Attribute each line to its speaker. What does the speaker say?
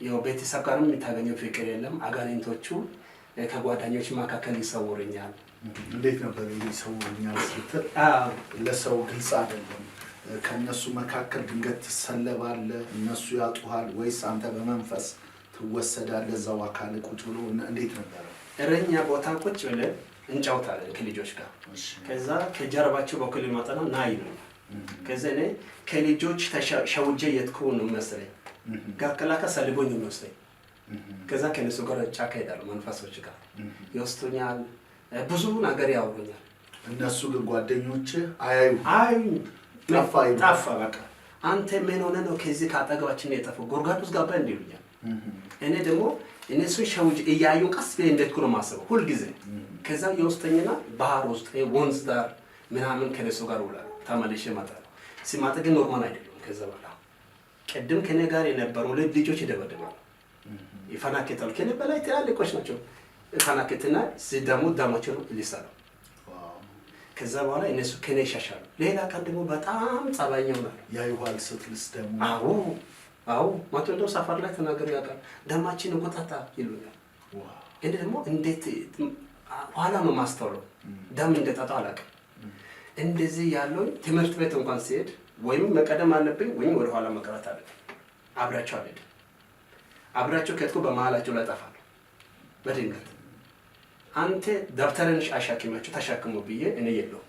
Speaker 1: ያው ቤተሰብ ጋርም የምታገኘው ፍቅር የለም። አጋንንቶቹ ከጓደኞች መካከል ይሰውሩኛል።
Speaker 2: እንዴት ነበር ይሰውሩኛል ስትል? ለሰው ግልጽ አይደለም። ከነሱ መካከል ድንገት ትሰለባለህ፣ እነሱ ያጡሃል ወይስ አንተ በመንፈስ ትወሰዳለህ እዛው አካል ቁጭ ብሎ? እንዴት ነበር?
Speaker 1: እረኛ ቦታ ቁጭ ብለን እንጫወታለን ከልጆች ጋር። ከዛ ከጀርባቸው በኩል ይመጣና ና ይሉኛል። ከዛ እኔ ከልጆች ሸውጄ የትኩ ነው መሰለኝ ጋከላካ ሰልቦኝ ነው መሰለኝ። ከዛ ከነሱ ጋር ጫካ ሄዳለሁ፣ መንፈሶች ጋር ይወስዱኛል፣ ብዙ ነገር ያወሩኛል።
Speaker 2: እነሱ ግን ጓደኞች አያዩ
Speaker 1: ጠፋ በቃ አንተ ምን ሆነ ነው ከዚህ ካጠገባችን የጠፋው ጉድጓድ ውስጥ ገባ እንደ ይሉኛል። እኔ ደግሞ እነሱን ሸውጄ እያዩ ቀስ ብዬ እንዴት ነው የማስበው ሁልጊዜ። ከዛ የወስደኝና ባህር ውስጥ ወንዝ ዳር ምናምን ከነሱ ጋር ውላለሁ፣ ተመልሼ እመጣለሁ። ሲመጣ ግን ኖርማል አይደለም። ከዛ በኋላ ቅድም ከኔ ጋር የነበሩ ሁለት ልጆች ይደበደባሉ፣ ይፈናከታሉ። ከኔ በላይ ትላልቆች ናቸው። ይፈናከትና ሲደሙ ደማቸው ይልሳሉ። ከዛ በኋላ እነሱ ከኔ ይሻሻሉ። ሌላ ቀን ደግሞ በጣም ጸባይኛ ሆናሉ።
Speaker 2: ያዩሃል ስትልስ ደግሞ?
Speaker 1: አዎ መቶ እንደው ሰፈር ላይ ተናገሩ ያውቃል። ደማችን እኮ ጠጣ ይሉኛል። እኔ ደግሞ እንዴት ኋላ ነው ማስተውለው፣ ደም እንደጠጣ አላውቅም። እንደዚህ ያለው ትምህርት ቤት እንኳን ሲሄድ ወይም መቀደም አለብኝ ወይም ወደ ኋላ መቅረት አለብኝ። አብራቸው አልሄድም። አብራቸው ከትኩ በመሀላቸው ላይ ጠፋለሁ በድንገት። አንተ ደብተርን አሻክማቸው ተሻክሙ ብዬ እኔ የለውም